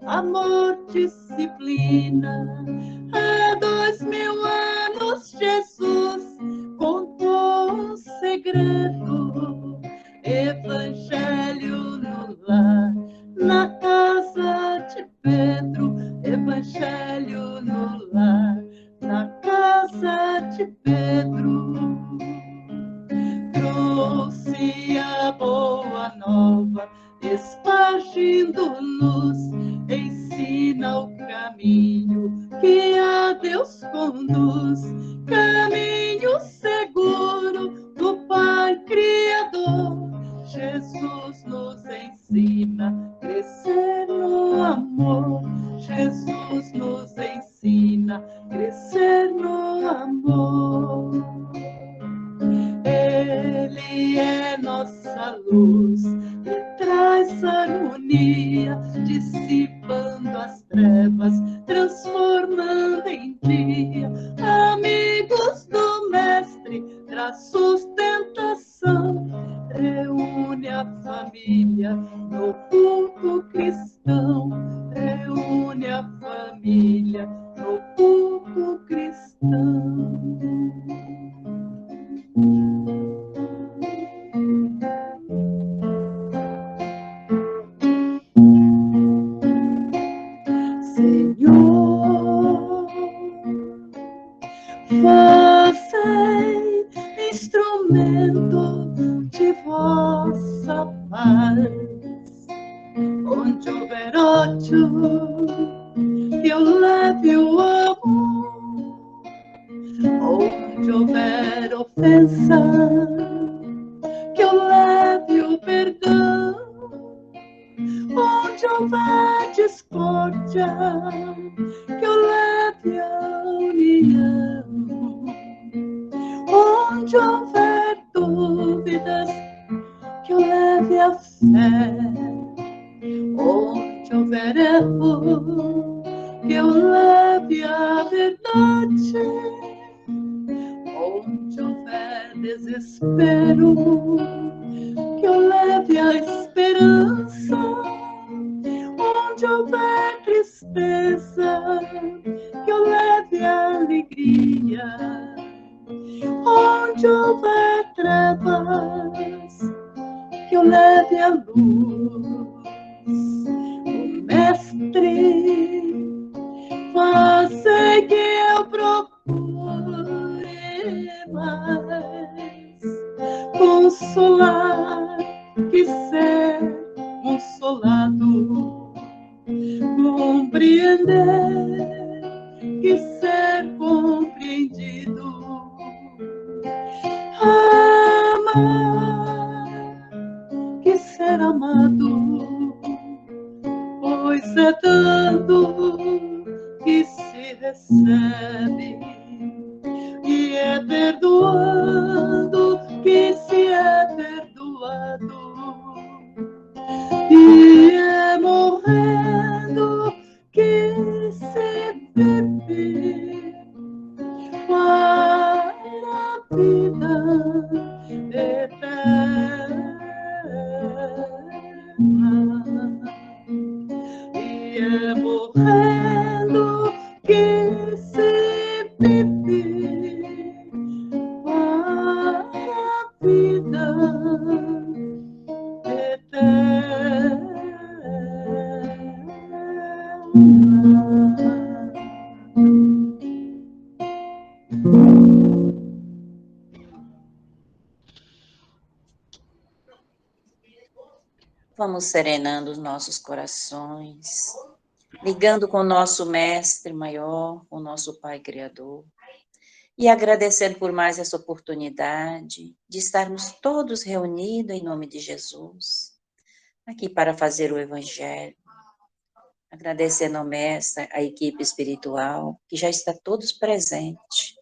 amor, disciplina. Há 2000 anos Jesus contou um segredo, evangelho no lar, na casa de Pedro, evangelho no lar, na casa de Pedro. Trouxe a boa nova, espargindo luz, ensina o caminho que a Deus conduz, caminho seguro do Pai Criador. Jesus nos ensina a crescer no amor, Jesus nos ensina a crescer no amor. Ele é nossa luz e traz harmonia, dissipando as trevas, transformando em dia. Amigos do Mestre, traz sustentação, reúne a família no culto cristão, reúne a família no culto cristão. Senhor, fazei instrumento de vossa paz. Onde houver ódio, que eu leve o amor. Onde houver ofensa, que eu leve o perdão. Onde houver discórdia, que eu leve a união. Onde houver dúvidas, que eu leve a fé. Onde houver erro, que eu leve a verdade. Onde houver desespero, que eu leve a esperança. Onde houver tristeza, que eu leve a alegria. Onde houver trevas, que eu leve a luz. O Mestre, fazei que eu procure mais consolar que ser consolado, compreender que ser compreendido, amar que ser amado, pois é dando que se recebe, e é perdoando que se é perdoado, e é morrendo que se vive para a vida eterna. E é morrendo que se vive para a vida eterna. Vamos serenando os nossos corações, ligando com o nosso Mestre Maior, com o nosso Pai Criador, e agradecendo por mais essa oportunidade de estarmos todos reunidos em nome de Jesus, aqui para fazer o Evangelho. Agradecendo ao Mestre, a equipe espiritual, que já está todos presentes,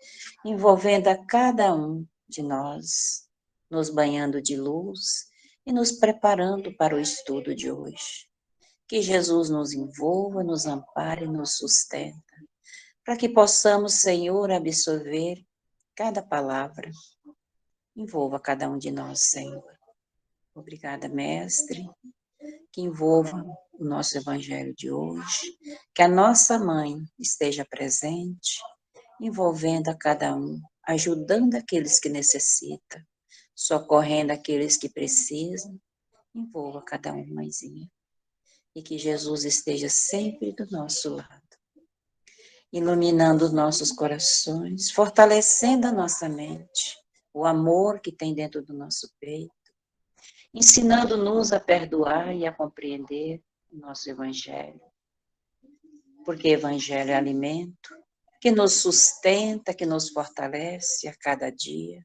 envolvendo a cada um de nós, nos banhando de luz e nos preparando para o estudo de hoje. Que Jesus nos envolva, nos ampare e nos sustenta, para que possamos, Senhor, absorver cada palavra. Envolva cada um de nós, Senhor. Obrigada, Mestre, que envolva o nosso evangelho de hoje, que a nossa mãe esteja presente, envolvendo a cada um, ajudando aqueles que necessitam, socorrendo aqueles que precisam, envolva cada um, mãezinha. E que Jesus esteja sempre do nosso lado, iluminando os nossos corações, fortalecendo a nossa mente, o amor que tem dentro do nosso peito, ensinando-nos a perdoar e a compreender o nosso evangelho. Porque evangelho é alimento que nos sustenta, que nos fortalece a cada dia,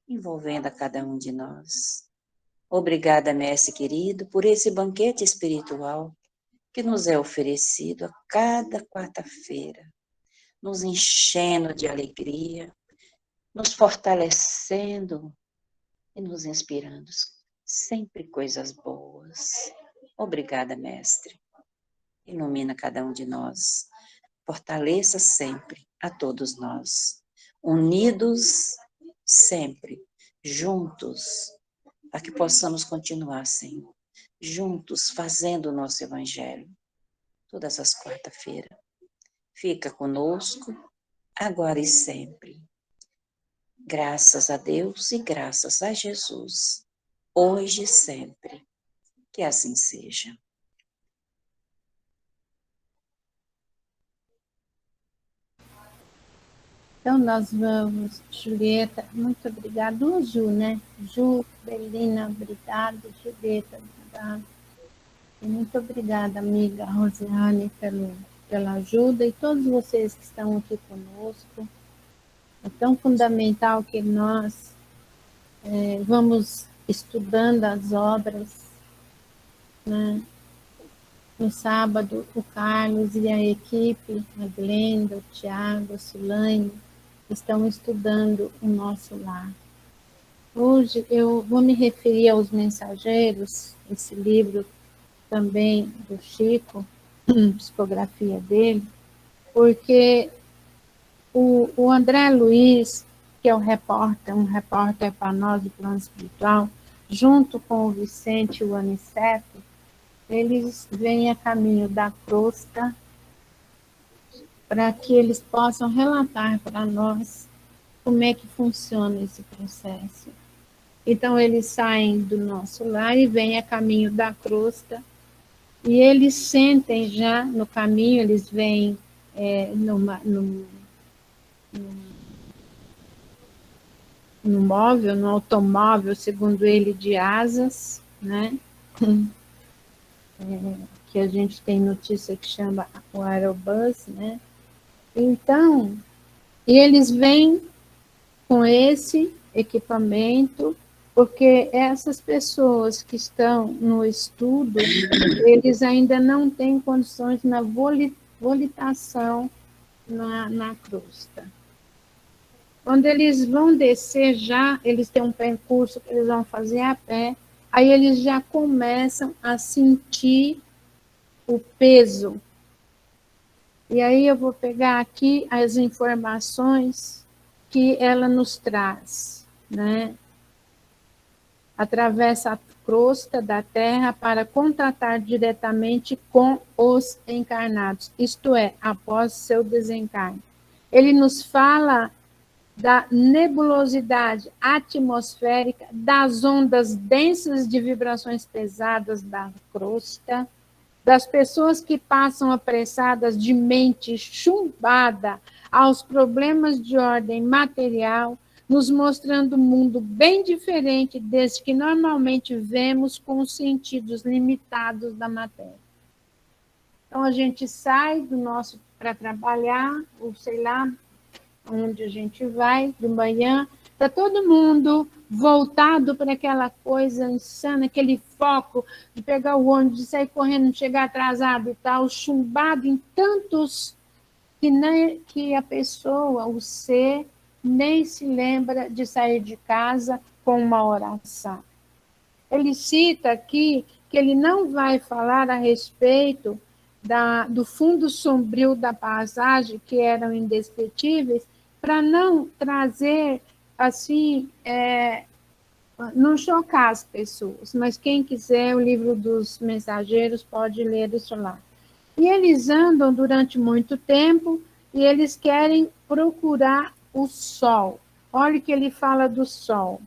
envolvendo a cada um de nós. Obrigada, mestre querido, por esse banquete espiritual que nos é oferecido a cada quarta-feira, nos enchendo de alegria, nos fortalecendo e nos inspirando sempre coisas boas. Obrigada, mestre. Ilumina cada um de nós. Fortaleça sempre a todos nós. Unidos sempre, juntos, para que possamos continuar, Senhor, juntos, fazendo o nosso evangelho, todas as quarta-feiras. Fica conosco, agora e sempre. Graças a Deus e graças a Jesus, hoje e sempre. Que assim seja. Então, nós vamos, Julieta, muito obrigada. Ju, né? Ju, Belina, obrigada. Julieta, obrigada. E muito obrigada, amiga Rosiane, pela ajuda e todos vocês que estão aqui conosco. É tão fundamental que nós vamos estudando as obras, né? No sábado, o Carlos e a equipe, a Glenda, o Tiago, a Sulane, estão estudando o nosso lar. Hoje eu vou me referir aos Mensageiros, esse livro também do Chico, psicografia dele, porque o André Luiz, que é um repórter para nós do plano espiritual, junto com o Vicente e o Aniceto, eles vêm a caminho da crosta para que eles possam relatar para nós como é que funciona esse processo. Então, eles saem do nosso lar e vêm a caminho da crosta, e eles sentem já no caminho, eles vêm no móvel, no automóvel, segundo ele, de asas, né? Que a gente tem notícia que chama o aerobus, né? Então, eles vêm com esse equipamento, porque essas pessoas que estão no estudo, eles ainda não têm condições na volitação na crosta. Quando eles vão descer já, eles têm um percurso que eles vão fazer a pé, aí eles já começam a sentir o peso. E aí eu vou pegar aqui as informações que ela nos traz, né? Atravessa a crosta da Terra para contatar diretamente com os encarnados, isto é, após seu desencarne. Ele nos fala da nebulosidade atmosférica, das ondas densas de vibrações pesadas da crosta, das pessoas que passam apressadas de mente chumbada aos problemas de ordem material, nos mostrando um mundo bem diferente desse que normalmente vemos com os sentidos limitados da matéria. Então, a gente sai do nosso para trabalhar, ou sei lá, onde a gente vai, de manhã, está todo mundo voltado para aquela coisa insana, aquele foco de pegar o ônibus, de sair correndo, chegar atrasado e tal, chumbado em tantos que a pessoa, o ser, nem se lembra de sair de casa com uma oração. Ele cita aqui que ele não vai falar a respeito do fundo sombrio da paisagem, que eram indescritíveis, para não trazer assim não chocar as pessoas, mas quem quiser, o livro dos mensageiros pode ler isso lá. E eles andam durante muito tempo e eles querem procurar o sol. Olha o que ele fala do sol.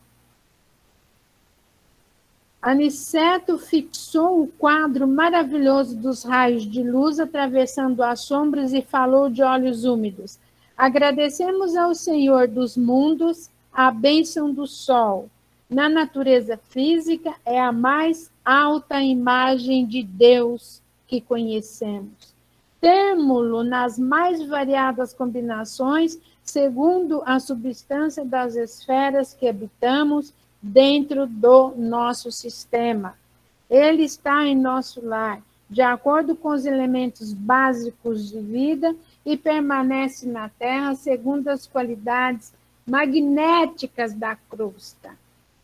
Aniceto fixou o quadro maravilhoso dos raios de luz atravessando as sombras e falou de olhos úmidos. Agradecemos ao Senhor dos mundos a bênção do sol. Na natureza física é a mais alta imagem de Deus que conhecemos. Temo-lo nas mais variadas combinações, segundo a substância das esferas que habitamos dentro do nosso sistema. Ele está em nosso lar, de acordo com os elementos básicos de vida, e permanece na Terra segundo as qualidades magnéticas da crosta.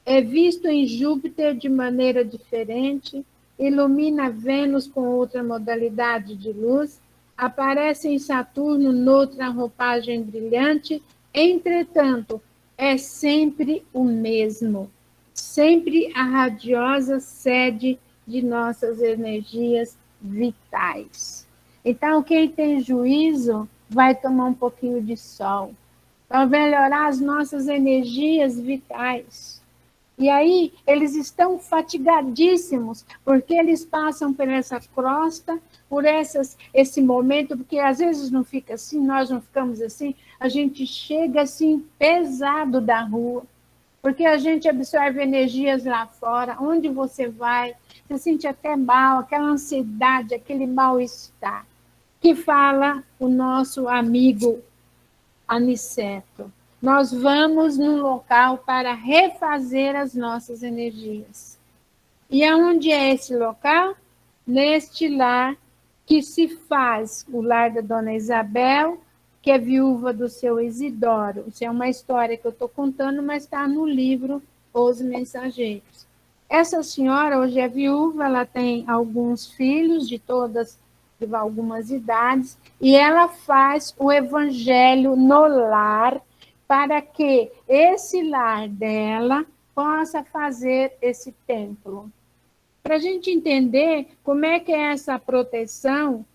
É visto em Júpiter de maneira diferente, ilumina Vênus com outra modalidade de luz, aparece em Saturno noutra roupagem brilhante, entretanto, é sempre o mesmo, sempre a radiosa sede de nossas energias vitais. Então, quem tem juízo vai tomar um pouquinho de sol, para melhorar as nossas energias vitais. E aí, eles estão fatigadíssimos, porque eles passam por essa crosta, por esse momento, porque às vezes não fica assim, nós não ficamos assim, a gente chega assim, pesado da rua, porque a gente absorve energias lá fora, onde você vai, você sente até mal, aquela ansiedade, aquele mal-estar, que fala o nosso amigo Aniceto. Nós vamos num local para refazer as nossas energias. E aonde é esse local? Neste lar que se faz, o lar da Dona Isabel, que é viúva do seu Isidoro. Isso é uma história que eu estou contando, mas está no livro Os Mensageiros. Essa senhora hoje é viúva, ela tem alguns filhos de algumas idades, e ela faz o evangelho no lar, para que esse lar dela possa fazer esse templo. Para a gente entender como é que é essa proteção,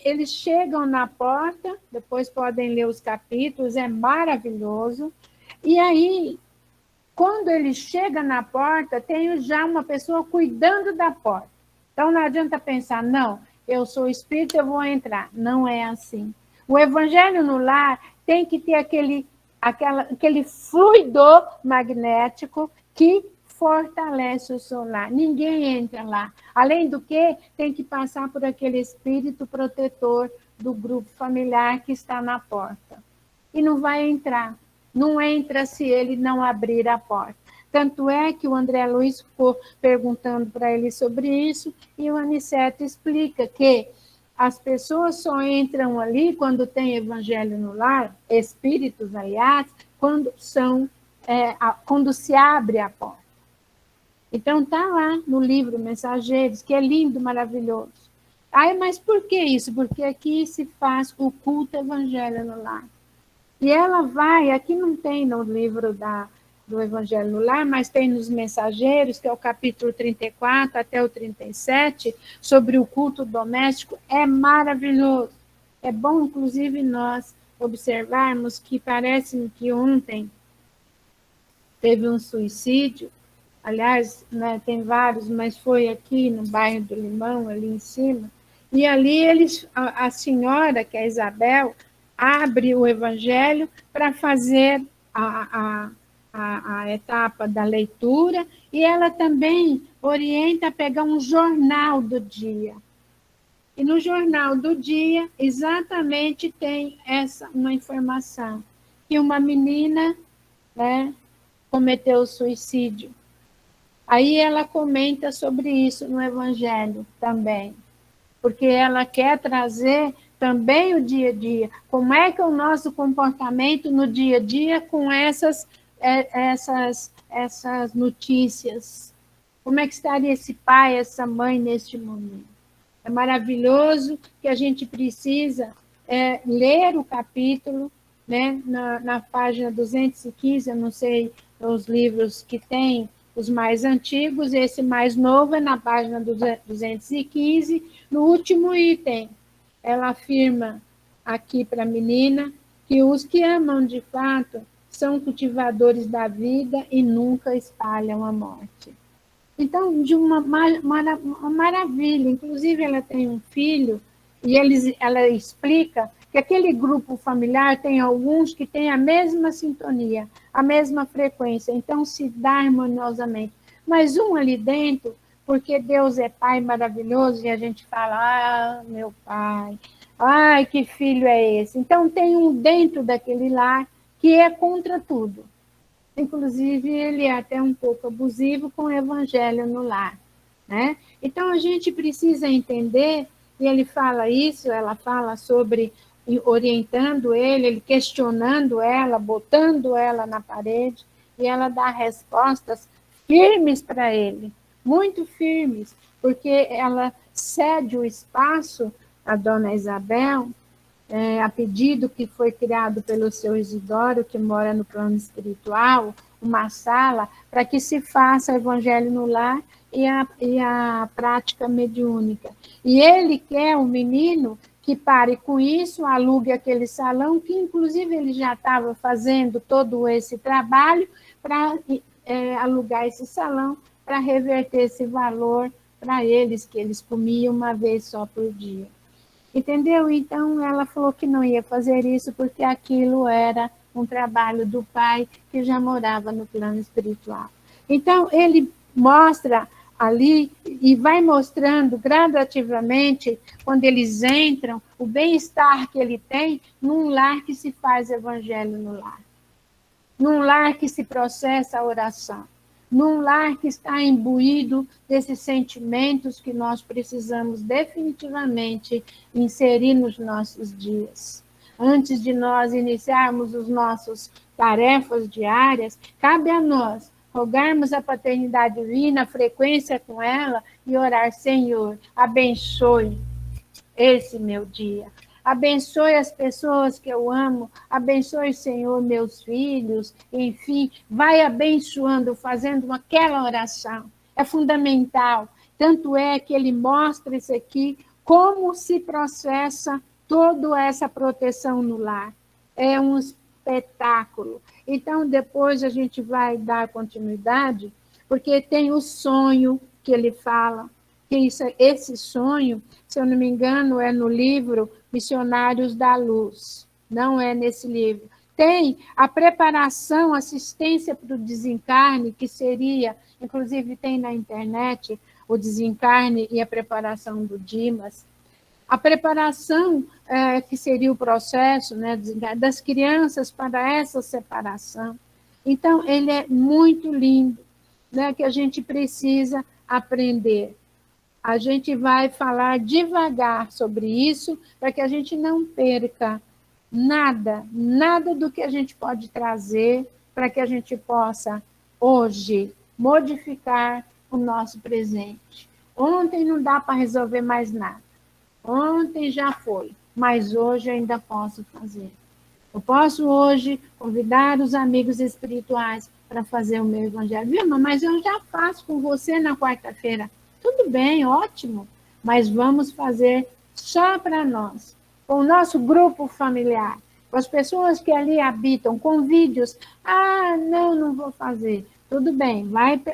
eles chegam na porta, depois podem ler os capítulos, é maravilhoso. E aí, quando ele chega na porta, tem já uma pessoa cuidando da porta. Então, não adianta pensar, não, eu sou espírito, eu vou entrar. Não é assim. O evangelho no lar tem que ter aquele fluido magnético que fortalece o seu lar. Ninguém entra lá. Além do que, tem que passar por aquele espírito protetor do grupo familiar que está na porta. E não vai entrar. Não entra se ele não abrir a porta. Tanto é que o André Luiz ficou perguntando para ele sobre isso, e o Aniceto explica que as pessoas só entram ali quando tem evangelho no lar, espíritos, aliás, quando se abre a porta. Então, está lá no livro Mensageiros, que é lindo, maravilhoso. Mas por que isso? Porque aqui se faz o culto evangelho no lar. E ela vai, aqui não tem no livro do Evangelho no Lar, mas tem nos Mensageiros, que é o capítulo 34 até o 37, sobre o culto doméstico, é maravilhoso. É bom, inclusive, nós observarmos que parece que ontem teve um suicídio, aliás, né, tem vários, mas foi aqui no bairro do Limão, ali em cima, e ali a senhora, que é Isabel, abre o Evangelho para fazer a etapa da leitura, e ela também orienta a pegar um jornal do dia. E no jornal do dia, exatamente tem uma informação, que uma menina, né, cometeu suicídio. Aí ela comenta sobre isso no Evangelho também, porque ela quer trazer também o dia a dia. Como é que é o nosso comportamento no dia a dia com essas notícias? Como é que estaria esse pai, essa mãe neste momento? É maravilhoso que a gente precisa ler o capítulo, né, na página 215, eu não sei os livros que tem os mais antigos, esse mais novo é na página 215, no último item, ela afirma aqui para a menina que os que amam de fato são cultivadores da vida e nunca espalham a morte. Então, de uma maravilha. Inclusive, ela tem um filho e ela explica que aquele grupo familiar tem alguns que têm a mesma sintonia, a mesma frequência, então se dá harmoniosamente. Mas um ali dentro, porque Deus é Pai maravilhoso, e a gente fala, ah, meu Pai, ai, que filho é esse? Então tem um dentro daquele lar que é contra tudo. Inclusive, ele é até um pouco abusivo com o evangelho no lar, né? Então, a gente precisa entender, e ele fala isso, ela fala sobre orientando ele questionando ela, botando ela na parede, e ela dá respostas firmes para ele, muito firmes, porque ela cede o espaço à dona Isabel, a pedido que foi criado pelo seu Isidoro, que mora no plano espiritual, uma sala para que se faça o evangelho no lar e a prática mediúnica. E ele quer um menino que pare com isso, alugue aquele salão, que inclusive ele já estava fazendo todo esse trabalho para alugar esse salão, para reverter esse valor para eles, que eles comiam uma vez só por dia. Entendeu? Então, ela falou que não ia fazer isso porque aquilo era um trabalho do pai que já morava no plano espiritual. Então, ele mostra ali e vai mostrando gradativamente, quando eles entram, o bem-estar que ele tem num lar que se faz evangelho no lar. Num lar que se processa a oração. Num lar que está imbuído desses sentimentos que nós precisamos definitivamente inserir nos nossos dias. Antes de nós iniciarmos as nossas tarefas diárias, cabe a nós rogarmos a paternidade divina, a frequência com ela e orar, Senhor, abençoe esse meu dia. Abençoe as pessoas que eu amo, abençoe, Senhor, meus filhos, enfim, vai abençoando, fazendo aquela oração. É fundamental. Tanto é que ele mostra isso aqui, como se processa toda essa proteção no lar. É um espetáculo. Então, depois a gente vai dar continuidade, porque tem o sonho que ele fala, que esse sonho, se eu não me engano, é no livro Missionários da Luz, não é nesse livro. Tem a preparação, assistência para o desencarne, que seria, inclusive tem na internet, o desencarne e a preparação do Dimas. A preparação, que seria o processo, né, das crianças para essa separação. Então, ele é muito lindo, né, que a gente precisa aprender. A gente vai falar devagar sobre isso, para que a gente não perca nada do que a gente pode trazer, para que a gente possa, hoje, modificar o nosso presente. Ontem não dá para resolver mais nada. Ontem já foi, mas hoje eu ainda posso fazer. Eu posso hoje convidar os amigos espirituais para fazer o meu evangelho. Vilma, mas eu já faço com você na quarta-feira. Tudo bem, ótimo, mas vamos fazer só para nós, com o nosso grupo familiar, com as pessoas que ali habitam, com vídeos. Ah, não vou fazer. Tudo bem,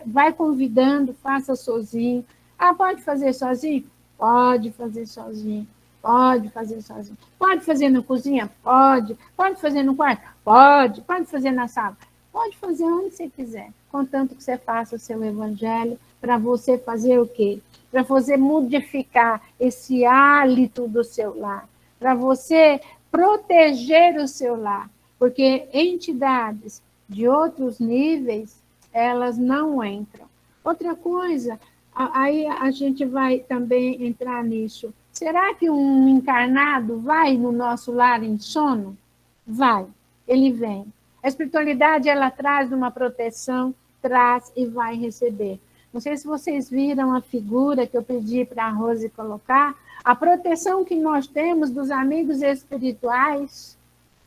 vai convidando, faça sozinho. Ah, pode fazer sozinho? Pode fazer sozinho. Pode fazer sozinho. Pode fazer na cozinha? Pode. Pode fazer no quarto? Pode. Pode fazer na sala? Pode fazer onde você quiser, contanto que você faça o seu evangelho, para você fazer o quê? Para você modificar esse hálito do seu lar, para você proteger o seu lar, porque entidades de outros níveis, elas não entram. Outra coisa, aí a gente vai também entrar nisso. Será que um encarnado vai no nosso lar em sono? Vai, ele vem. A espiritualidade, ela traz uma proteção, traz e vai receber. Não sei se vocês viram a figura que eu pedi para a Rose colocar, a proteção que nós temos dos amigos espirituais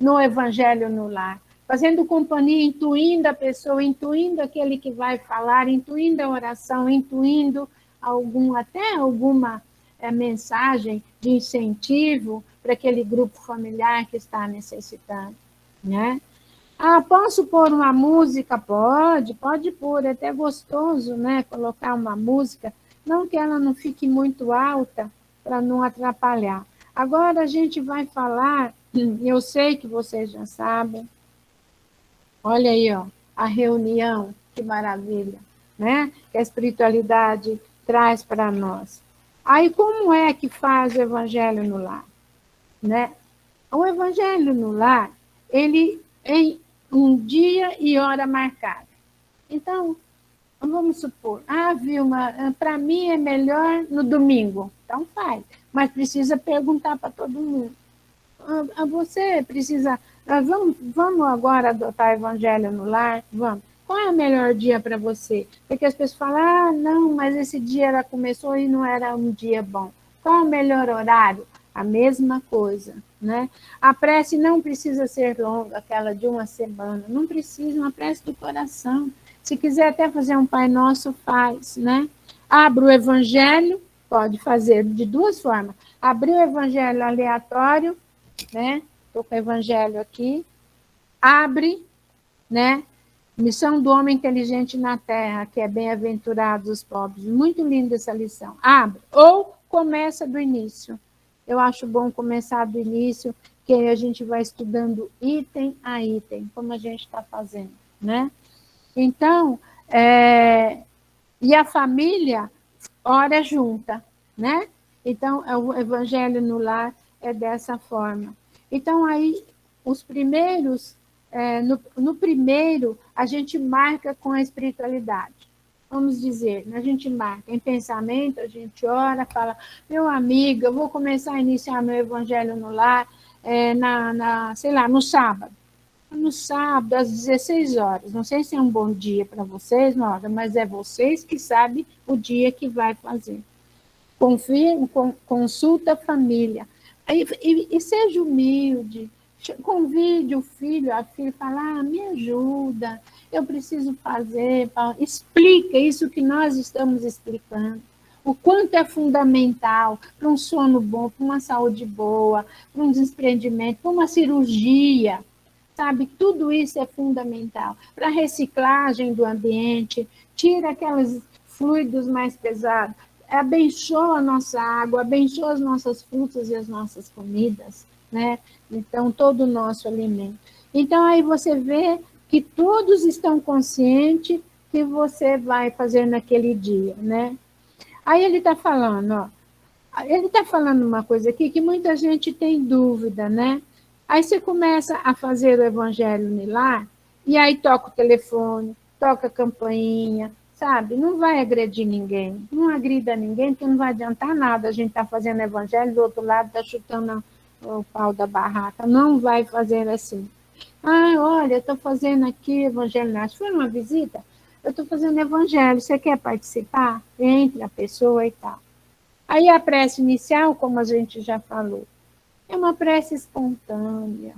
no Evangelho no Lar. fazendo companhia, intuindo a pessoa, intuindo aquele que vai falar, intuindo a oração, intuindo até alguma mensagem de incentivo para aquele grupo familiar que está necessitando, né? Ah, posso pôr uma música? Pode pôr, é até gostoso, né? Colocar uma música, não que ela não fique muito alta, para não atrapalhar. Agora a gente vai falar, eu sei que vocês já sabem, olha aí, ó, a reunião, que maravilha, né? Que a espiritualidade traz para nós. Aí, como é que faz o Evangelho no Lar? Né? O Evangelho no Lar, ele em um dia e hora marcada. Então, vamos supor, Vilma, para mim é melhor no domingo. Então faz, mas precisa perguntar para todo mundo. Você precisa... Vamos agora adotar o Evangelho no Lar? Vamos. Qual é o melhor dia para você? Porque as pessoas falam, não, mas esse dia ela começou e não era um dia bom. Qual é o melhor horário? A mesma coisa, né? A prece não precisa ser longa, aquela de uma semana. Não precisa, uma prece do coração. Se quiser até fazer um Pai Nosso, faz, né? Abre o Evangelho, pode fazer de duas formas. Abrir o Evangelho aleatório, né? Estou com o Evangelho aqui. Abre, né? Missão do homem inteligente na Terra, que é bem-aventurados os pobres. Muito linda essa lição. Abre. Ou começa do início. Eu acho bom começar do início, que aí a gente vai estudando item a item, como a gente está fazendo, né? Então, e a família ora junta, né? Então, o Evangelho no Lar é dessa forma. Então, aí, os primeiros, no primeiro, a gente marca com a espiritualidade. Vamos dizer, a gente marca em pensamento, a gente ora, fala, meu amigo, eu vou começar a iniciar meu Evangelho no Lar, sei lá, no sábado. No sábado, às 16 horas. Não sei se é um bom dia para vocês, mas é vocês que sabem o dia que vai fazer. Consulta a família. E seja humilde. Convide o filho, a filha, fala, me ajuda, eu preciso fazer. Explica isso que nós estamos explicando. O quanto é fundamental para um sono bom, para uma saúde boa, para um desprendimento, para uma cirurgia. Sabe, tudo isso é fundamental. Para a reciclagem do ambiente, tira aqueles fluidos mais pesados, abençoa a nossa água, abençoa as nossas frutas e as nossas comidas, né? Então, todo o nosso alimento. Então, aí você vê que todos estão conscientes que você vai fazer naquele dia, né? Aí ele está falando, ele está falando uma coisa aqui que muita gente tem dúvida, né? Aí você começa a fazer o Evangelho no Lar, e aí toca o telefone, toca a campainha, sabe? Não vai agredir ninguém, não agrida ninguém, porque não vai adiantar nada a gente tá fazendo Evangelho, do outro lado está chutando o pau da barraca, não vai fazer assim. Olha, eu estou fazendo aqui Evangelho, se for uma visita, eu estou fazendo Evangelho, você quer participar? Entre a pessoa e tal. Aí a prece inicial, como a gente já falou, é uma prece espontânea,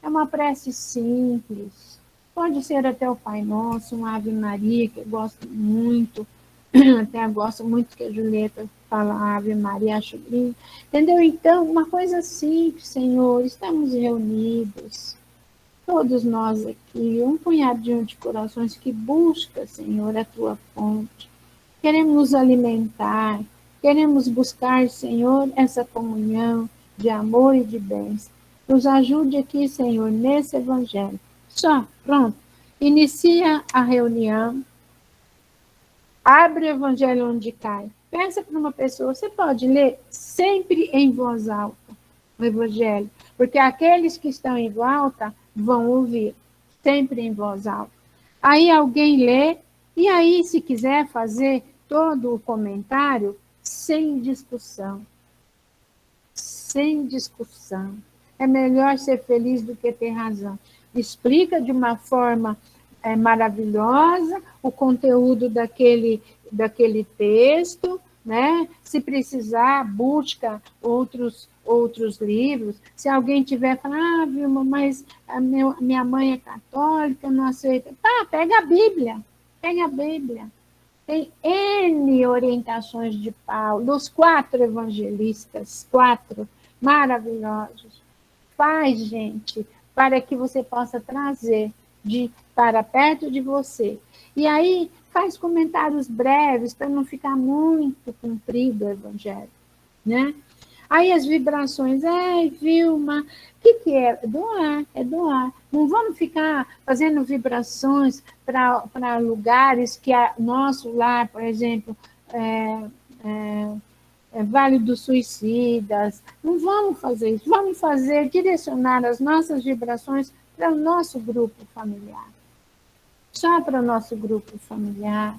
é uma prece simples. Pode ser até o Pai Nosso, uma Ave Maria, que eu gosto muito, até gosto muito que a Julieta fala Ave Maria, acho lindo. Entendeu? Então, uma coisa simples, Senhor, estamos reunidos, todos nós aqui, um punhadinho de corações que busca, Senhor, a Tua fonte. Queremos nos alimentar, queremos buscar, Senhor, essa comunhão de amor e de bens. Nos ajude aqui, Senhor, nesse Evangelho. Só, pronto. Inicia a reunião. Abre o Evangelho onde cai. Peça para uma pessoa, você pode ler sempre em voz alta o Evangelho, porque aqueles que estão em volta vão ouvir, sempre em voz alta. Aí alguém lê, e aí, se quiser fazer todo o comentário, sem discussão. Sem discussão. É melhor ser feliz do que ter razão. Explica de uma forma maravilhosa o conteúdo daquele texto, né? Se precisar, busca outros livros. Se alguém tiver falando, Vilma, mas minha mãe é católica, não aceita. Tá, pega a Bíblia, pega a Bíblia. Tem N orientações de Paulo, os 4 evangelistas, 4 maravilhosos. Faz, gente, para que você possa trazer para perto de você. E aí, faz comentários breves, para não ficar muito comprido o evangelho, né? Aí as vibrações, Vilma, o que é? Doar, é doar. Não vamos ficar fazendo vibrações para lugares que nosso lar, por exemplo, Vale dos Suicidas. Não vamos fazer isso. Vamos direcionar as nossas vibrações para o nosso grupo familiar. Só para o nosso grupo familiar.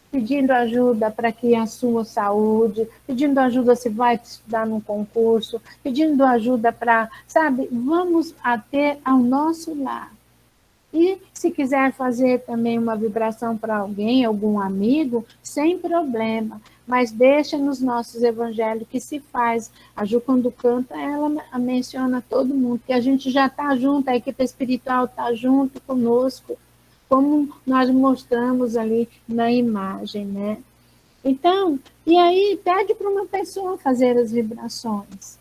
Pedindo ajuda para que a sua saúde, pedindo ajuda se vai estudar num concurso, pedindo ajuda para, sabe, vamos até ao nosso lar. E se quiser fazer também uma vibração para alguém, algum amigo, sem problema, mas deixa nos nossos evangelhos que se faz. A Ju, quando canta, ela menciona todo mundo, que a gente já está junto, a equipe espiritual está junto conosco, como nós mostramos ali na imagem, né? Então, e aí pede para uma pessoa fazer as vibrações.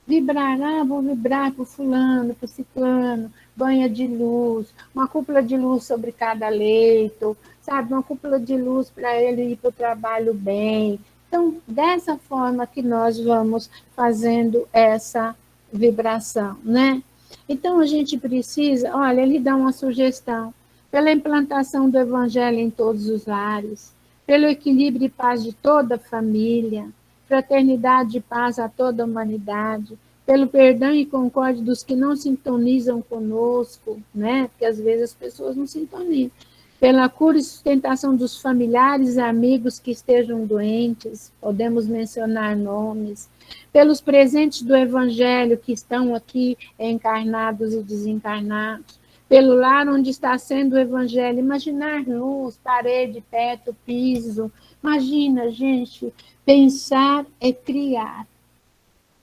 Vibrar, vou vibrar para o fulano, para o ciclano, banha de luz, uma cúpula de luz sobre cada leito, sabe? Uma cúpula de luz para ele ir para o trabalho bem. Então, dessa forma que nós vamos fazendo essa vibração, né? Então, a gente precisa, olha, ele dá uma sugestão, pela implantação do evangelho em todos os lares, pelo equilíbrio e paz de toda a família, fraternidade e paz a toda a humanidade, pelo perdão e concórdia dos que não sintonizam conosco, né? Porque às vezes as pessoas não sintonizam, pela cura e sustentação dos familiares e amigos que estejam doentes, podemos mencionar nomes, pelos presentes do evangelho que estão aqui encarnados e desencarnados, pelo lar onde está sendo o evangelho, imaginar luz, parede, teto, piso. Imagina, gente, pensar é criar.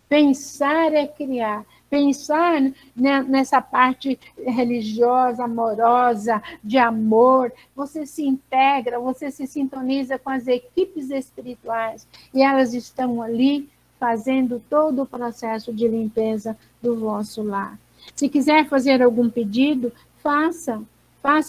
Pensar é criar. Pensar nessa parte religiosa, amorosa, de amor, você se integra, você se sintoniza com as equipes espirituais e elas estão ali fazendo todo o processo de limpeza do vosso lar. Se quiser fazer algum pedido, faça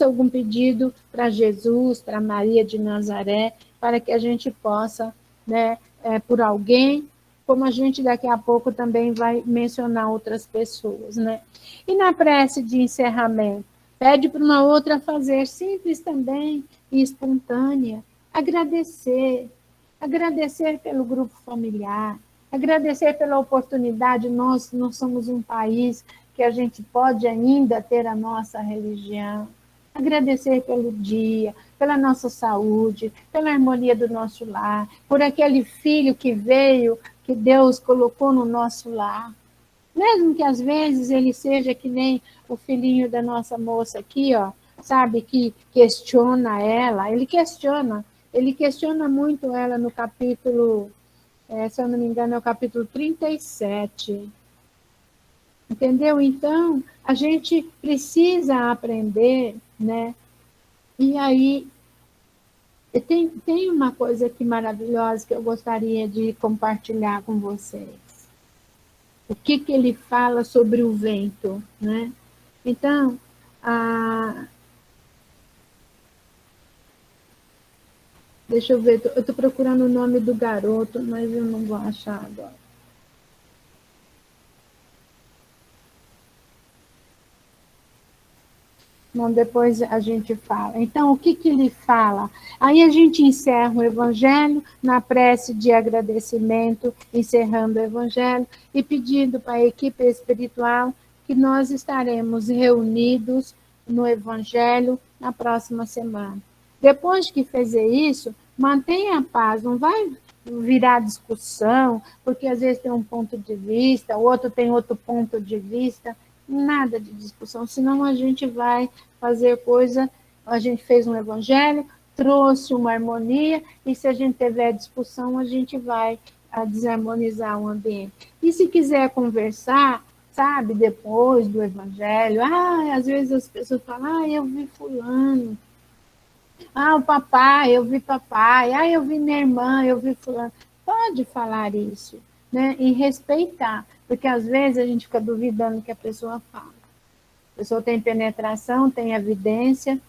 algum pedido para Jesus, para Maria de Nazaré, para que a gente possa, né, por alguém, como a gente daqui a pouco também vai mencionar outras pessoas, né? E na prece de encerramento, pede para uma outra fazer, simples também e espontânea, agradecer pelo grupo familiar, agradecer pela oportunidade, nós somos um país que a gente pode ainda ter a nossa religião, agradecer pelo dia, pela nossa saúde, pela harmonia do nosso lar, por aquele filho que veio, que Deus colocou no nosso lar. Mesmo que às vezes ele seja que nem o filhinho da nossa moça aqui, ó, sabe, que questiona ela, ele questiona muito ela no capítulo, se eu não me engano, é o capítulo 37. Entendeu? Então, a gente precisa aprender, né? E aí, tem uma coisa aqui maravilhosa que eu gostaria de compartilhar com vocês. O que ele fala sobre o vento, né? Então, deixa eu ver, eu estou procurando o nome do garoto, mas eu não vou achar agora. Não, depois a gente fala. Então, o que ele fala? Aí a gente encerra o evangelho na prece de agradecimento, encerrando o evangelho e pedindo para a equipe espiritual que nós estaremos reunidos no evangelho na próxima semana. Depois que fazer isso, mantenha a paz, não vai virar discussão, porque às vezes tem um ponto de vista, o outro tem outro ponto de vista. Nada de discussão, senão a gente vai fazer coisa, a gente fez um evangelho, trouxe uma harmonia, e se a gente tiver discussão, a gente vai desarmonizar o ambiente. E se quiser conversar, sabe, depois do evangelho, às vezes as pessoas falam, eu vi fulano, o papai, eu vi papai, eu vi minha irmã, eu vi fulano. Pode falar isso, né? E respeitar, porque às vezes a gente fica duvidando que a pessoa fala. A pessoa tem penetração, tem evidência,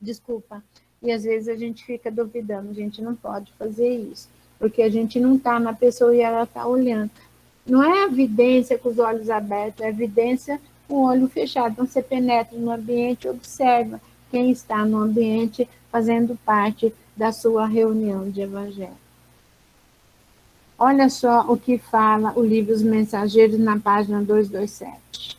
desculpa, e às vezes a gente fica duvidando, a gente não pode fazer isso, porque a gente não está na pessoa e ela está olhando. Não é evidência com os olhos abertos, é evidência com o olho fechado. Então, você penetra no ambiente e observa quem está no ambiente fazendo parte da sua reunião de evangelho. Olha só o que fala o livro Os Mensageiros na página 227.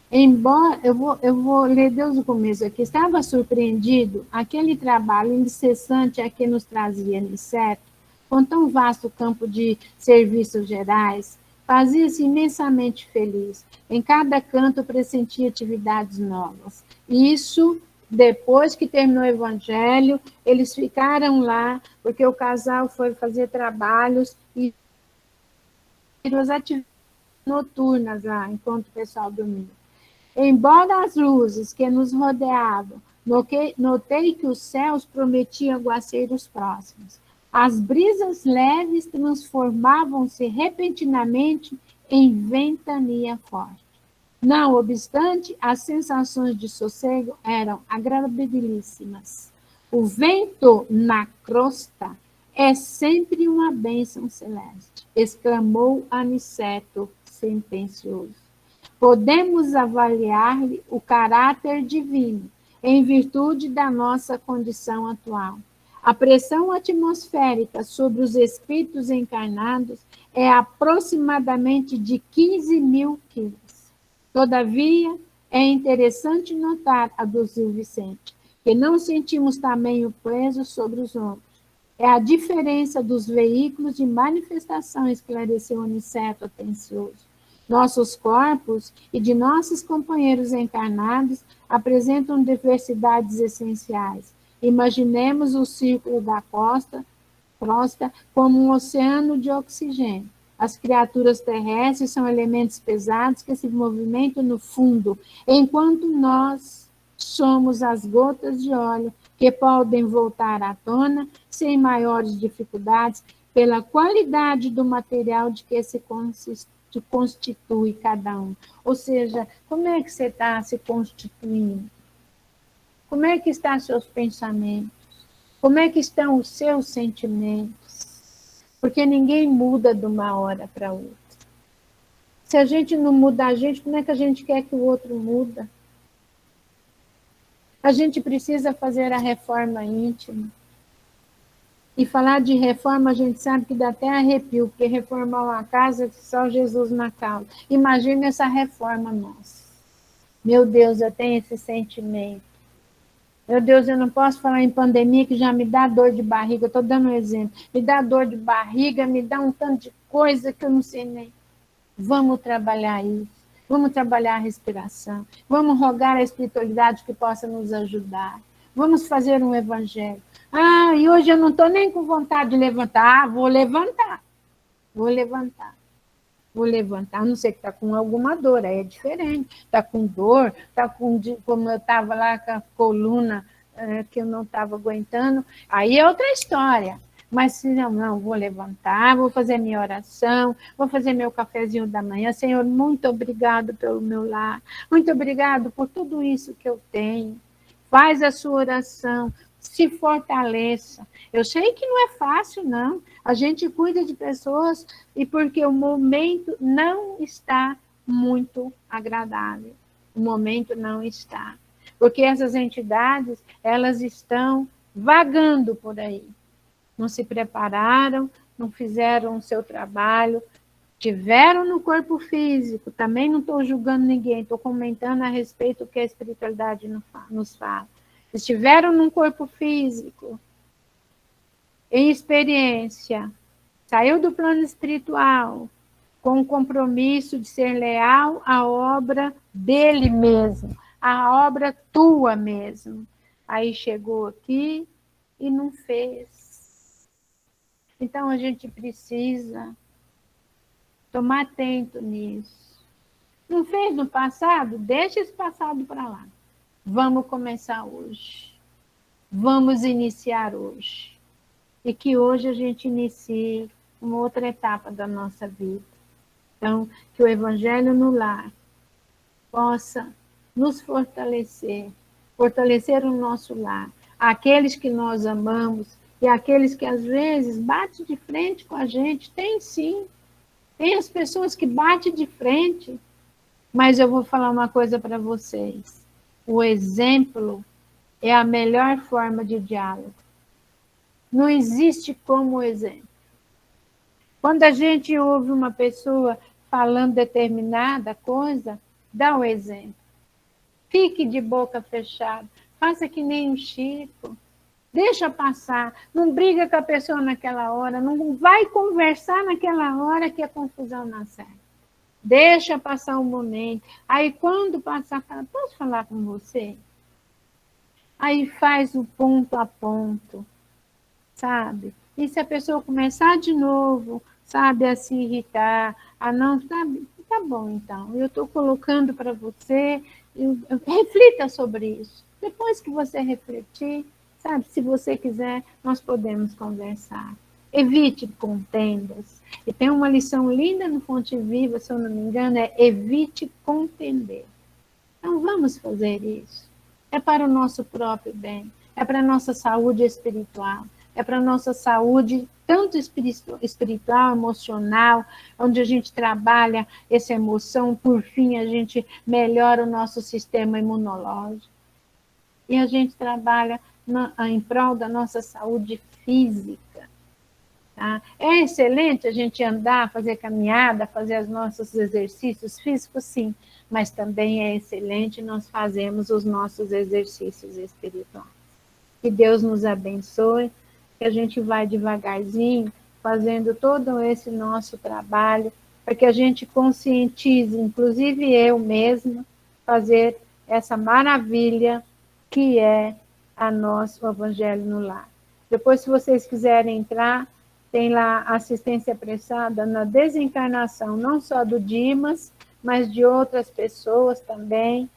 Embora, eu vou ler desde o começo aqui, estava surpreendido aquele trabalho incessante a que nos trazia Aniceto, com tão vasto campo de serviços gerais, fazia-se imensamente feliz. Em cada canto pressentia atividades novas. Isso, depois que terminou o evangelho, eles ficaram lá, porque o casal foi fazer trabalhos e as atividades noturnas lá, enquanto o pessoal dormia. Embora as luzes que nos rodeavam, notei que os céus prometiam aguaceiros próximos. As brisas leves transformavam-se repentinamente em ventania forte. Não obstante, as sensações de sossego eram agradabilíssimas. O vento na crosta é sempre uma bênção celeste, exclamou Aniceto, sentencioso. Podemos avaliar-lhe o caráter divino, em virtude da nossa condição atual. A pressão atmosférica sobre os espíritos encarnados é aproximadamente de 15 mil quilos. Todavia, é interessante notar, aduziu Vicente, que não sentimos tamanho peso sobre os ombros. É a diferença dos veículos de manifestação, esclareceu Aniceto atencioso. Nossos corpos e de nossos companheiros encarnados apresentam diversidades essenciais. Imaginemos o círculo da crosta como um oceano de oxigênio. As criaturas terrestres são elementos pesados que se movimentam no fundo, enquanto nós somos as gotas de óleo que podem voltar à tona sem maiores dificuldades pela qualidade do material de que se constitui cada um. Ou seja, como é que você está se constituindo? Como é que estão seus pensamentos? Como é que estão os seus sentimentos? Porque ninguém muda de uma hora para outra. Se a gente não muda a gente, como é que a gente quer que o outro muda? A gente precisa fazer a reforma íntima. E falar de reforma, a gente sabe que dá até arrepio, porque reformar uma casa, só Jesus na causa. Imagina essa reforma nossa. Meu Deus, eu tenho esse sentimento. Meu Deus, eu não posso falar em pandemia, que já me dá dor de barriga. Eu estou dando um exemplo. Me dá dor de barriga, me dá um tanto de coisa que eu não sei nem. Vamos trabalhar isso. Vamos trabalhar a respiração. Vamos rogar a espiritualidade que possa nos ajudar. Vamos fazer um evangelho. E hoje eu não estou nem com vontade de levantar. Vou levantar. Vou levantar, a não ser que está com alguma dor, aí é diferente. Está com dor, está com, como eu estava lá com a coluna, que eu não estava aguentando, aí é outra história. Mas se não, vou levantar, vou fazer minha oração, vou fazer meu cafezinho da manhã. Senhor, muito obrigado pelo meu lar, muito obrigado por tudo isso que eu tenho. Faz a sua oração, se fortaleça. Eu sei que não é fácil, não. A gente cuida de pessoas e porque o momento não está muito agradável. O momento não está. Porque essas entidades, elas estão vagando por aí. Não se prepararam, não fizeram o seu trabalho, tiveram no corpo físico, também não estou julgando ninguém, estou comentando a respeito do que a espiritualidade nos fala. Estiveram num corpo físico, em experiência, saiu do plano espiritual, com o compromisso de ser leal à obra dele mesmo, a obra tua mesmo. Aí chegou aqui e não fez. Então a gente precisa tomar atento nisso. Não fez no passado? Deixa esse passado para lá. Vamos começar hoje. Vamos iniciar hoje. E que hoje a gente inicie uma outra etapa da nossa vida. Então, que o Evangelho no lar possa nos fortalecer, fortalecer o nosso lar, aqueles que nós amamos e aqueles que às vezes batem de frente com a gente, tem sim, tem as pessoas que batem de frente, mas eu vou falar uma coisa para vocês, o exemplo é a melhor forma de diálogo, não existe como exemplo. Quando a gente ouve uma pessoa falando determinada coisa, dá o exemplo. Fique de boca fechada. Faça que nem um Chico. Deixa passar. Não briga com a pessoa naquela hora. Não vai conversar naquela hora que a confusão nasce. Deixa passar um momento. Aí, quando passar, fala, posso falar com você? Aí faz o ponto a ponto, sabe? E se a pessoa começar de novo, sabe, a se irritar, a não, sabe? Tá bom, então. Eu estou colocando para você, reflita sobre isso. Depois que você refletir, sabe, se você quiser, nós podemos conversar. Evite contendas. E tem uma lição linda no Fonte Viva, se eu não me engano, é evite contender. Então, vamos fazer isso. É para o nosso próprio bem, é para a nossa saúde espiritual, é para a nossa saúde, tanto espiritual, emocional, onde a gente trabalha essa emoção, por fim, a gente melhora o nosso sistema imunológico. E a gente trabalha em prol da nossa saúde física. Tá? É excelente a gente andar, fazer caminhada, fazer os nossos exercícios físicos, sim, mas também é excelente nós fazermos os nossos exercícios espirituais. Que Deus nos abençoe, que a gente vai devagarzinho, fazendo todo esse nosso trabalho, para que a gente conscientize, inclusive eu mesma, fazer essa maravilha que é a nosso Evangelho no Lar. Depois, se vocês quiserem entrar, tem lá assistência prestada na desencarnação, não só do Dimas, mas de outras pessoas também.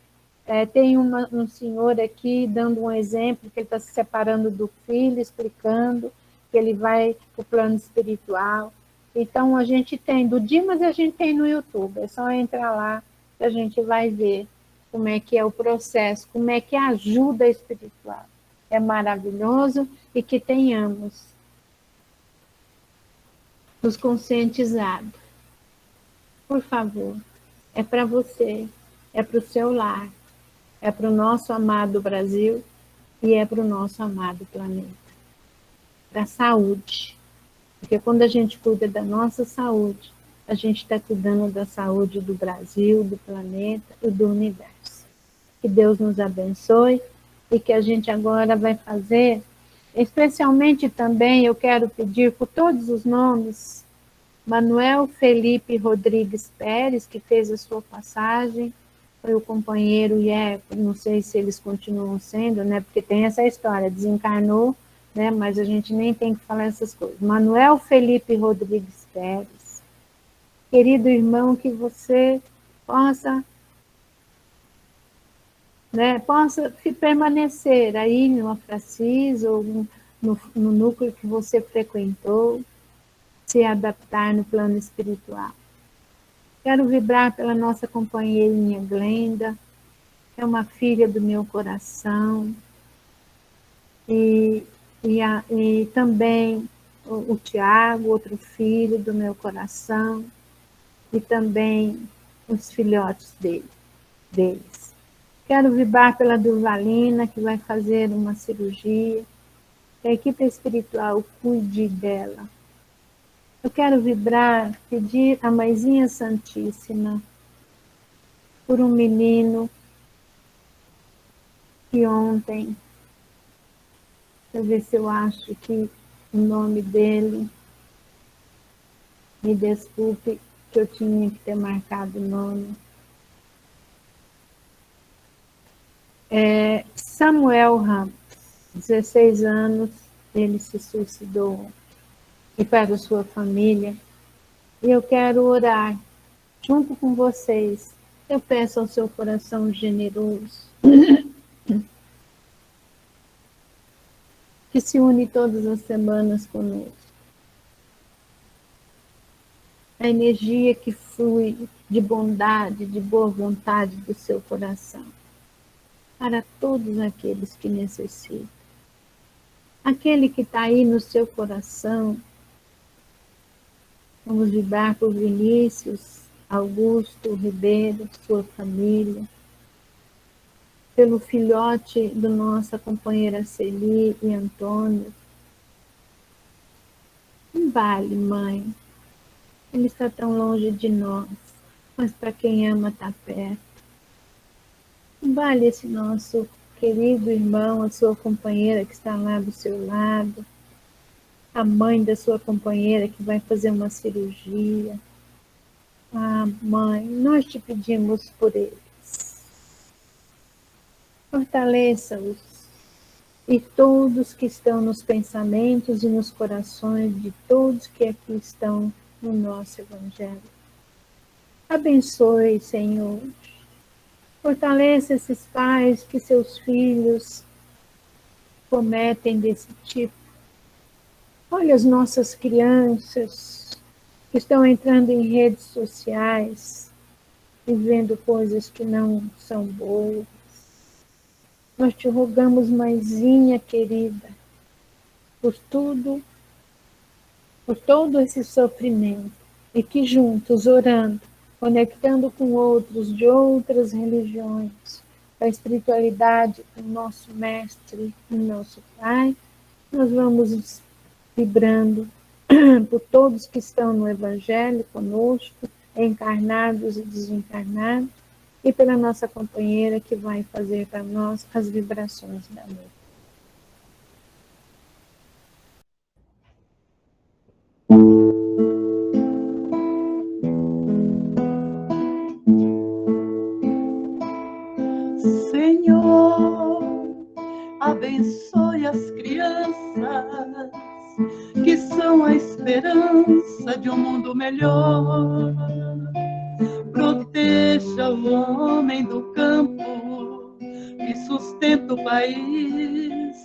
Tem um senhor aqui dando um exemplo, que ele está se separando do filho, explicando que ele vai para o plano espiritual. Então, a gente tem, do Dimas a gente tem no YouTube, é só entrar lá que a gente vai ver como é que é o processo, como é que é a ajuda espiritual. É maravilhoso e que tenhamos nos conscientizado. Por favor, é para você, é para o seu lar, é para o nosso amado Brasil e é para o nosso amado planeta. Para a saúde. Porque quando a gente cuida da nossa saúde, a gente está cuidando da saúde do Brasil, do planeta e do universo. Que Deus nos abençoe e que a gente agora vai fazer, especialmente também, eu quero pedir por todos os nomes, Manuel Felipe Rodrigues Pérez, que fez a sua passagem, foi o companheiro e não sei se eles continuam sendo, né, porque tem essa história, desencarnou, né, mas a gente nem tem que falar essas coisas. Manuel Felipe Rodrigues Pérez, querido irmão, que você possa permanecer aí no Afracis ou no núcleo que você frequentou, se adaptar no plano espiritual. Quero vibrar pela nossa companheirinha Glenda, que é uma filha do meu coração, e também o Tiago, outro filho do meu coração, e também os filhotes deles. Quero vibrar pela Durvalina, que vai fazer uma cirurgia, que a equipe espiritual cuide dela. Eu quero vibrar, pedir a Mãezinha Santíssima por um menino que ontem, deixa eu ver se eu acho que o nome dele, me desculpe que eu tinha que ter marcado o nome. Samuel Ramos, 16 anos, ele se suicidou, e para sua família. E eu quero orar junto com vocês. Eu peço ao seu coração generoso, que se une todas as semanas conosco. A energia que flui de bondade, de boa vontade do seu coração, para todos aqueles que necessitam. Aquele que está aí no seu coração, vamos vibrar por Vinícius, Augusto, Ribeiro, sua família, pelo filhote da nossa companheira Celi e Antônio. Não vale, mãe. Ele está tão longe de nós, mas para quem ama está perto. Não vale esse nosso querido irmão, a sua companheira que está lá do seu lado, a mãe da sua companheira que vai fazer uma cirurgia. Ah, mãe, nós te pedimos por eles. Fortaleça-os e todos que estão nos pensamentos e nos corações de todos que aqui estão no nosso Evangelho. Abençoe, Senhor. Fortaleça esses pais que seus filhos cometem desse tipo. Olha as nossas crianças que estão entrando em redes sociais e vendo coisas que não são boas. Nós te rogamos, mãezinha querida, por tudo, por todo esse sofrimento, e que juntos, orando, conectando com outros de outras religiões, a espiritualidade do nosso Mestre e nosso Pai, nós vamos vibrando por todos que estão no Evangelho conosco, encarnados e desencarnados, e pela nossa companheira que vai fazer para nós as vibrações da luz. Senhor, abençoe as crianças que são a esperança de um mundo melhor. Proteja o homem do campo que sustenta o país,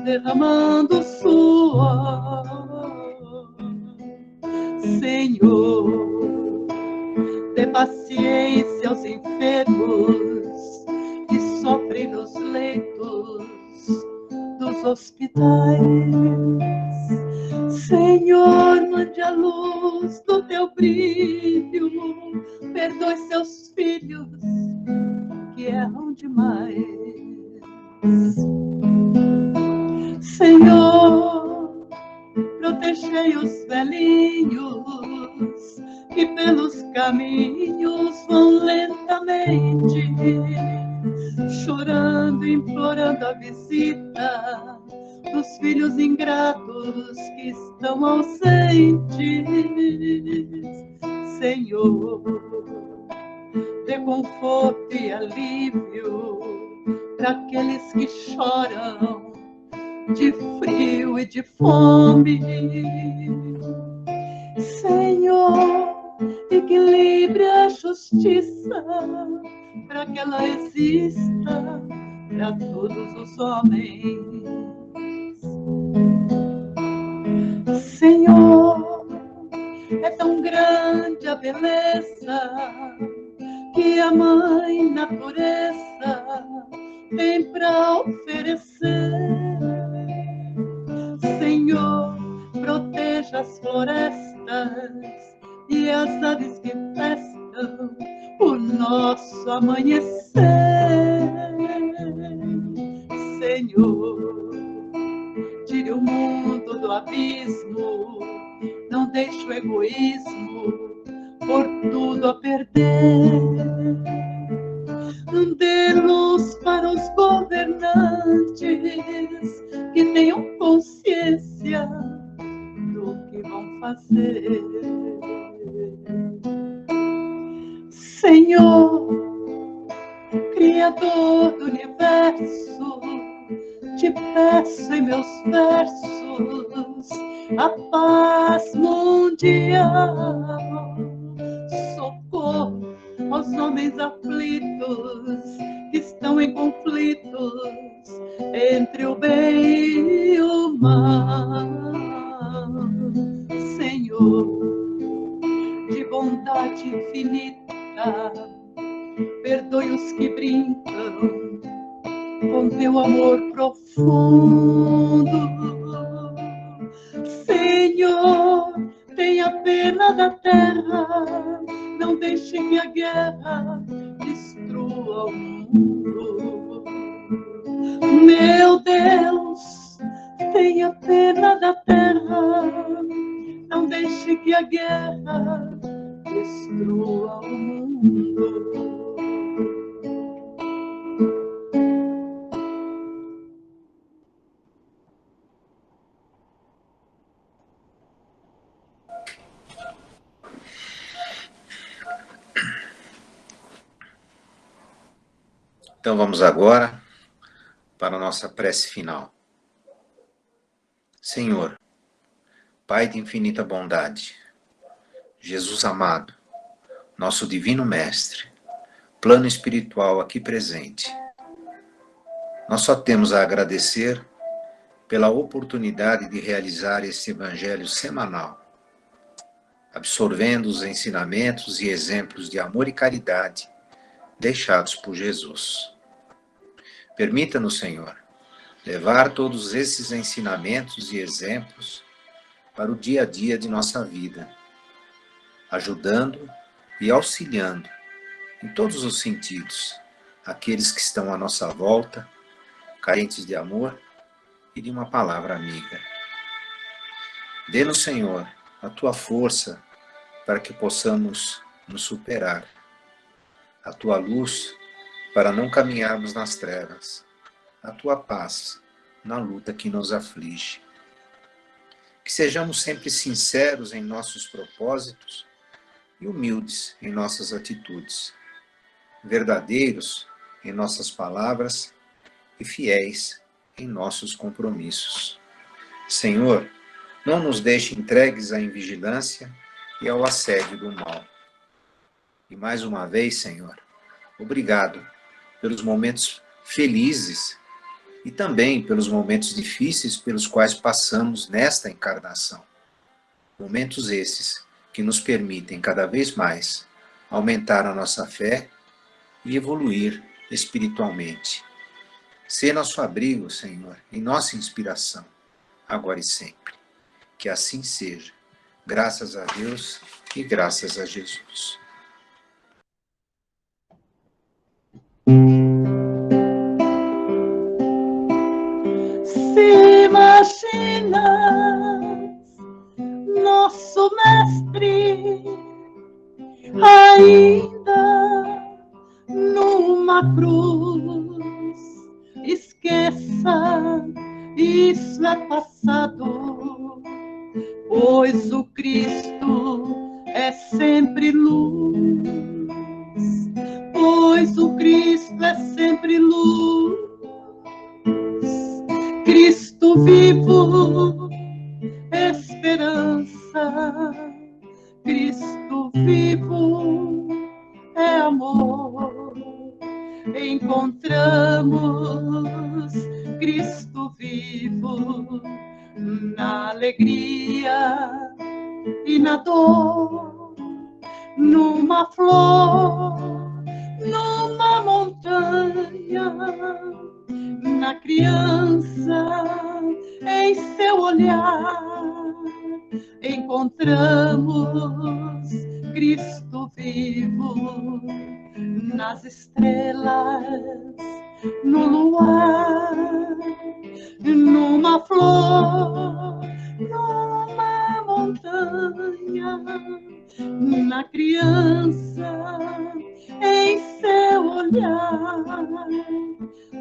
derramando suor. Senhor, dê paciência aos enfermos que sofrem nos leitos dos hospitais. Senhor, mande a luz do teu brilho, perdoe seus filhos que erram demais. Senhor, protegei os velhinhos que pelos caminhos vão lentamente, chorando, implorando a visita dos filhos ingratos que estão ausentes. Senhor, dê conforto e alívio para aqueles que choram de frio e de fome. Senhor, equilibre a justiça para que ela exista para todos os homens. Senhor, é tão grande a beleza que a Mãe Natureza tem para oferecer. Senhor, proteja as florestas e as aves que festam o nosso amanhecer. Senhor, tire o mundo do abismo, não deixe o egoísmo por tudo a perder. Dê luz para os governantes que tenham consciência do que vão fazer. Senhor, Criador do universo, universos, a paz mundial. Socorro aos homens aflitos que estão em conflitos entre o bem e o mal. Senhor, de bondade infinita, perdoe os que brincam com teu amor profundo. Senhor, tenha pena da terra, não deixe que a guerra destrua o mundo. Meu Deus, tenha pena da terra, não deixe que a guerra destrua o mundo. Então vamos agora para a nossa prece final. Senhor, Pai de infinita bondade, Jesus amado, nosso divino Mestre, plano espiritual aqui presente, nós só temos a agradecer pela oportunidade de realizar este evangelho semanal, absorvendo os ensinamentos e exemplos de amor e caridade deixados por Jesus. Permita-nos, Senhor, levar todos esses ensinamentos e exemplos para o dia a dia de nossa vida, ajudando e auxiliando em todos os sentidos aqueles que estão à nossa volta, carentes de amor e de uma palavra amiga. Dê-nos, Senhor, a tua força para que possamos nos superar, a tua luz para não caminharmos nas trevas, a tua paz na luta que nos aflige. Que sejamos sempre sinceros em nossos propósitos e humildes em nossas atitudes, verdadeiros em nossas palavras e fiéis em nossos compromissos. Senhor, não nos deixe entregues à invigilância e ao assédio do mal. E mais uma vez, Senhor, obrigado pelos momentos felizes e também pelos momentos difíceis pelos quais passamos nesta encarnação. Momentos esses que nos permitem cada vez mais aumentar a nossa fé e evoluir espiritualmente. Sê nosso abrigo, Senhor, e nossa inspiração, agora e sempre. Que assim seja. Graças a Deus e graças a Jesus. Se imaginas nosso mestre ainda numa cruz, esqueça, isso é passado, pois o Cristo é sempre luz, pois o Cristo é sempre luz. Cristo vivo, esperança, Cristo vivo é amor. Encontramos Cristo vivo na alegria e na dor, numa flor, numa montanha, na criança, em seu olhar, encontramos Cristo vivo nas estrelas, no luar, numa flor, numa montanha, na criança, em seu olhar,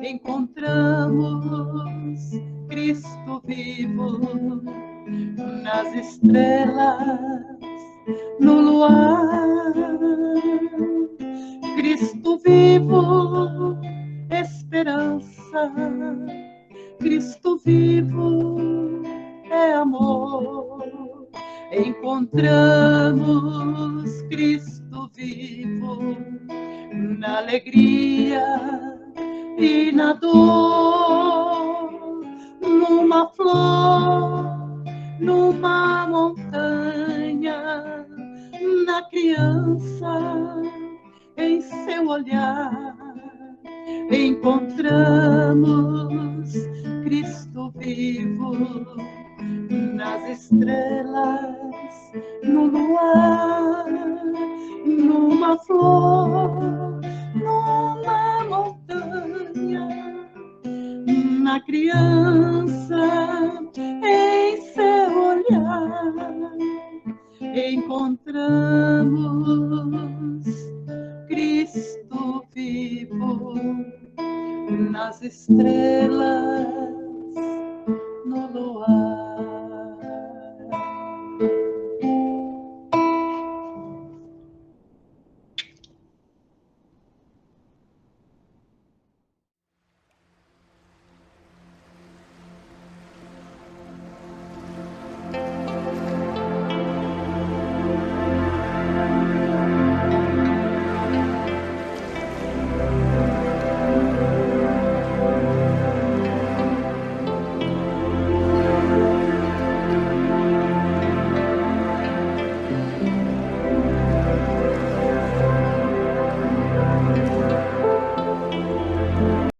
encontramos Cristo vivo nas estrelas, no luar. Cristo vivo, esperança, Cristo vivo é amor. Encontramos Cristo vivo na alegria e na dor, numa flor, numa montanha, na criança, em seu olhar. Encontramos Cristo vivo nas estrelas, no luar, numa flor, numa montanha, na criança, em seu olhar. Encontramos Cristo vivo nas estrelas,